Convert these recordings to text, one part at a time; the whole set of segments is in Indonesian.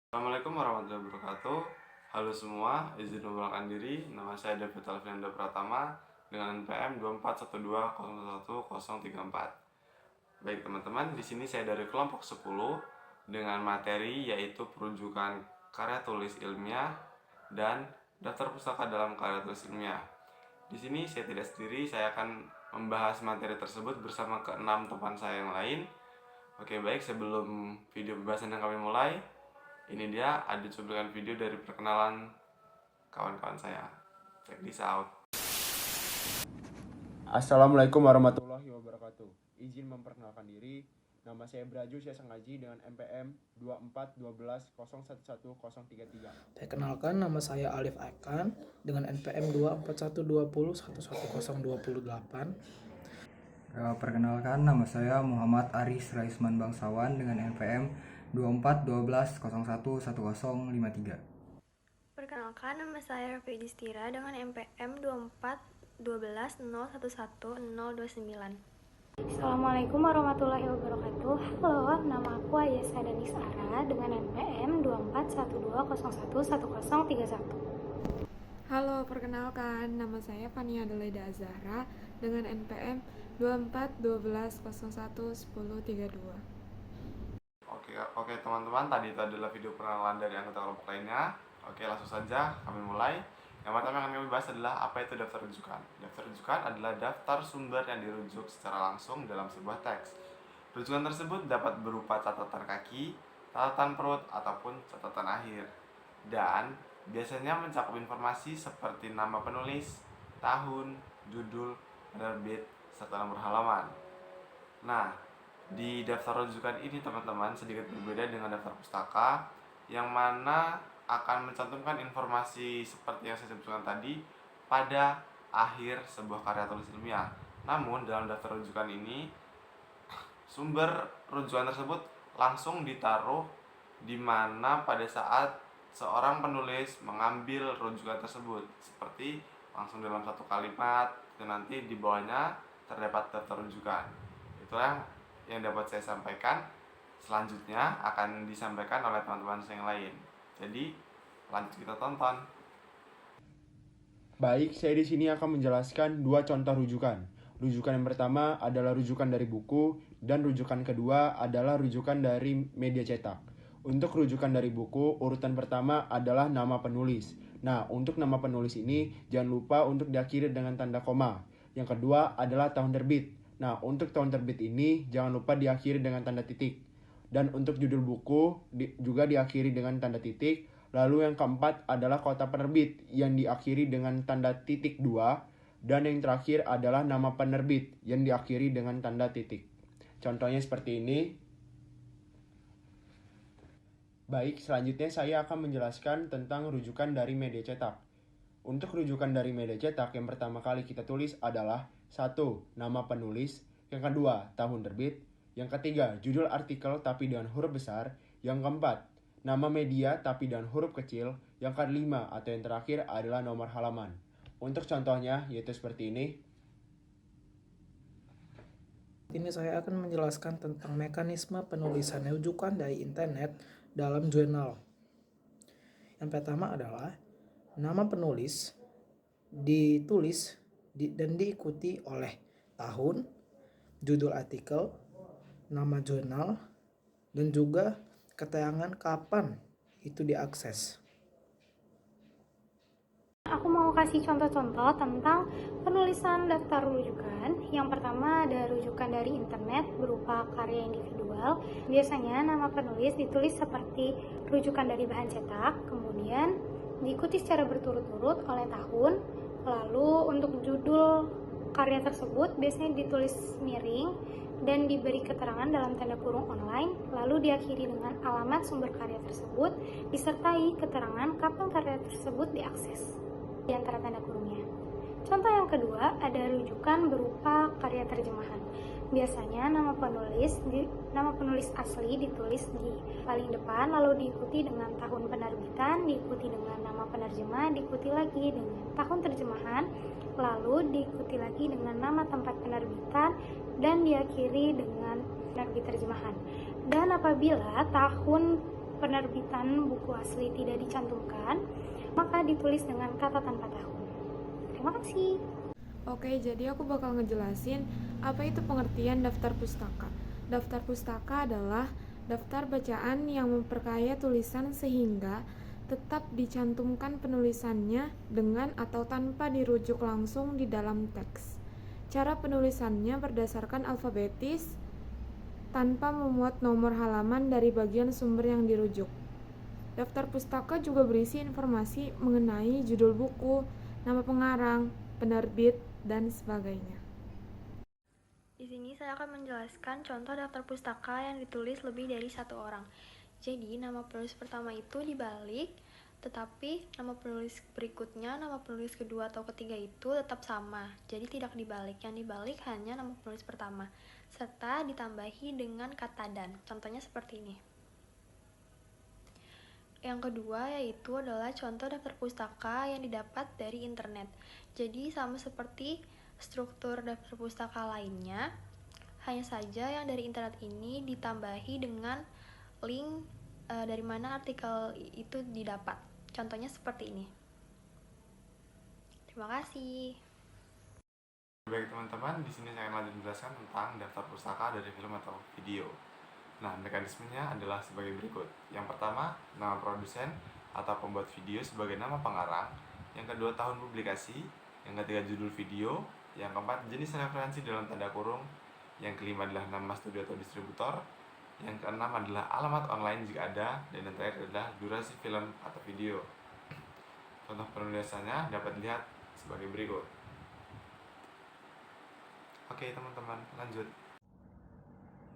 Assalamualaikum warahmatullahi wabarakatuh. Halo semua, izin memperkenalkan diri. Nama saya David Alfianda Pratama dengan NPM 2412011034. Baik teman-teman, di sini saya dari kelompok 10 dengan materi yaitu perujukan karya tulis ilmiah dan daftar pustaka dalam karya tulis ilmiah. Di sini saya tidak sendiri, saya akan membahas materi tersebut bersama keenam teman saya yang lain. Oke, baik, sebelum video pembahasan yang kami mulai, ini dia ada cuplikan video dari perkenalan kawan-kawan saya. Check this out. Assalamualaikum warahmatullahi wabarakatuh. Izin memperkenalkan diri. Nama saya Braju Syasangaji dengan NPM 2412011033. Perkenalkan, nama saya Alif Akan dengan NPM 24120111028. Perkenalkan, nama saya Muhammad Aris Raisman Bangsawan dengan NPM 2412011053. Perkenalkan, nama saya Rafi Distira dengan NPM 2412011029. Assalamualaikum warahmatullahi wabarakatuh. Halo, nama aku Ayesa Danis Ara dengan NPM 2412011031. Halo, perkenalkan, nama saya Fania Adelaida Azahra dengan NPM 2412011032. Oke teman-teman, tadi itu adalah video perkenalan dari anggota kelompok lainnya. Oke, langsung saja kami mulai. Yang pertama yang kami bahas adalah apa itu daftar rujukan. Daftar rujukan adalah daftar sumber yang dirujuk secara langsung dalam sebuah teks. Rujukan tersebut dapat berupa catatan kaki, catatan perut, ataupun catatan akhir. Dan biasanya mencakup informasi seperti nama penulis, tahun, judul, penerbit, serta nomor halaman. Nah, di daftar rujukan ini teman-teman sedikit berbeda dengan daftar pustaka, yang mana akan mencantumkan informasi seperti yang saya sebutkan tadi pada akhir sebuah karya tulis ilmiah. Namun dalam daftar rujukan ini, sumber rujukan tersebut langsung ditaruh di mana pada saat seorang penulis mengambil rujukan tersebut, seperti langsung dalam satu kalimat dan nanti di bawahnya terdapat daftar rujukan. Itulah yang dapat saya sampaikan. Selanjutnya akan disampaikan oleh teman-teman saya yang lain. Jadi lanjut kita tonton. Baik, saya di sini akan menjelaskan dua contoh rujukan. Rujukan yang pertama adalah rujukan dari buku dan rujukan kedua adalah rujukan dari media cetak. Untuk rujukan dari buku, urutan pertama adalah nama penulis. Nah, untuk nama penulis ini jangan lupa untuk diakhiri dengan tanda koma. Yang kedua adalah tahun terbit. Nah, untuk tahun terbit ini jangan lupa diakhiri dengan tanda titik. Dan untuk judul buku juga diakhiri dengan tanda titik. Lalu yang keempat adalah kota penerbit yang diakhiri dengan tanda titik 2. Dan yang terakhir adalah nama penerbit yang diakhiri dengan tanda titik. Contohnya seperti ini. Baik, selanjutnya saya akan menjelaskan tentang rujukan dari media cetak. Untuk rujukan dari media cetak, yang pertama kali kita tulis adalah 1. Nama penulis. Yang kedua, tahun terbit. Yang ketiga, judul artikel tapi dengan huruf besar. Yang keempat, nama media tapi dengan huruf kecil. Yang kelima atau yang terakhir adalah nomor halaman. Untuk contohnya yaitu seperti ini. Ini saya akan menjelaskan tentang mekanisme penulisan rujukan dari internet dalam jurnal. Yang pertama adalah nama penulis ditulis dan diikuti oleh tahun, judul artikel, nama jurnal, dan juga keterangan kapan itu diakses. Aku mau kasih contoh-contoh tentang penulisan daftar rujukan. Yang pertama ada rujukan dari internet berupa karya individual. Biasanya nama penulis ditulis seperti rujukan dari bahan cetak, kemudian diikuti secara berturut-turut oleh tahun. Lalu untuk judul karya tersebut biasanya ditulis miring dan diberi keterangan dalam tanda kurung online, lalu diakhiri dengan alamat sumber karya tersebut disertai keterangan kapan karya tersebut diakses di antara tanda kurungnya. Contoh yang kedua ada rujukan berupa karya terjemahan. Biasanya nama penulis asli ditulis di paling depan, lalu diikuti dengan tahun penerbitan, diikuti dengan nama penerjemah, diikuti lagi dengan tahun terjemahan, lalu diikuti lagi dengan nama tempat penerbitan, dan diakhiri dengan penerbit terjemahan. Dan apabila tahun penerbitan buku asli tidak dicantumkan, maka ditulis dengan kata tanpa tahun. Terima kasih. Oke, jadi aku bakal ngejelasin apa itu pengertian daftar pustaka. Daftar pustaka adalah daftar bacaan yang memperkaya tulisan sehingga tetap dicantumkan penulisannya dengan atau tanpa dirujuk langsung di dalam teks. Cara penulisannya berdasarkan alfabetis tanpa memuat nomor halaman dari bagian sumber yang dirujuk. Daftar pustaka juga berisi informasi mengenai judul buku, nama pengarang, penerbit, dan sebagainya. Di sini saya akan menjelaskan contoh daftar pustaka yang ditulis lebih dari satu orang. Jadi, nama penulis pertama itu dibalik, tetapi nama penulis berikutnya, nama penulis kedua atau ketiga itu tetap sama. Jadi tidak dibalik. Yang dibalik hanya nama penulis pertama, serta ditambahi dengan kata dan. Contohnya seperti ini. Yang kedua yaitu adalah contoh daftar pustaka yang didapat dari internet. Jadi sama seperti struktur daftar pustaka lainnya, hanya saja yang dari internet ini ditambahi dengan link dari mana artikel itu didapat. Contohnya seperti ini. Terima kasih. Baik teman-teman, di sini saya akan lanjut menjelaskan tentang daftar pustaka dari film atau video. Nah, mekanismenya adalah sebagai berikut. Yang pertama, nama produsen atau pembuat video sebagai nama pengarang. Yang kedua, tahun publikasi. Yang ketiga, judul video. Yang keempat, jenis referensi dalam tanda kurung. Yang kelima adalah nama studio atau distributor. Yang keenam adalah alamat online jika ada. Dan yang terakhir adalah durasi film atau video. Contoh penulisannya dapat dilihat sebagai berikut. Oke teman-teman, lanjut.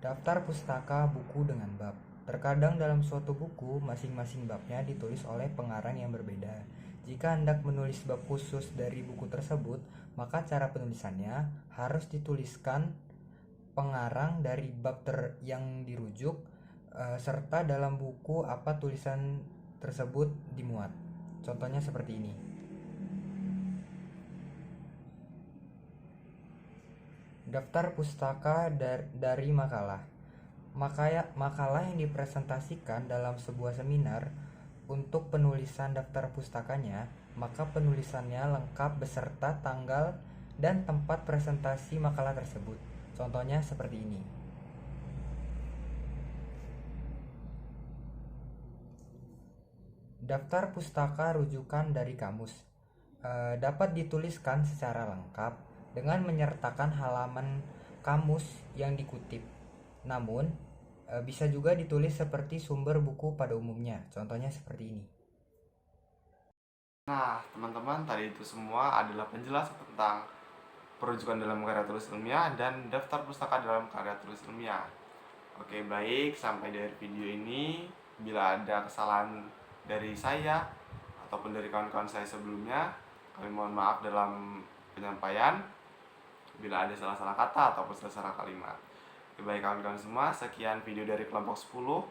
Daftar pustaka buku dengan bab. Terkadang dalam suatu buku, masing-masing babnya ditulis oleh pengarang yang berbeda. Jika hendak menulis bab khusus dari buku tersebut, maka cara penulisannya harus dituliskan pengarang dari bab yang dirujuk, serta dalam buku apa tulisan tersebut dimuat. Contohnya seperti ini. Daftar pustaka dari makalah. Makalah yang dipresentasikan dalam sebuah seminar. Untuk penulisan daftar pustakanya, maka penulisannya lengkap beserta tanggal dan tempat presentasi makalah tersebut. Contohnya seperti ini. Daftar pustaka rujukan dari kamus dapat dituliskan secara lengkap dengan menyertakan halaman kamus yang dikutip. Namun, bisa juga ditulis seperti sumber buku pada umumnya. Contohnya seperti ini. Nah, teman-teman, tadi itu semua adalah penjelasan tentang perujukan dalam karya tulis ilmiah dan daftar pustaka dalam karya tulis ilmiah. Oke, baik, sampai dari video ini. Bila ada kesalahan dari saya ataupun dari kawan-kawan saya sebelumnya, kami mohon maaf dalam penyampaian. Bila ada salah-salah kata ataupun salah-salah kalimat. Baik kawan-kawan semua, sekian video dari kelompok 10.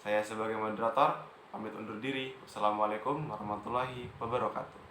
Saya sebagai moderator pamit undur diri. Wassalamualaikum warahmatullahi wabarakatuh.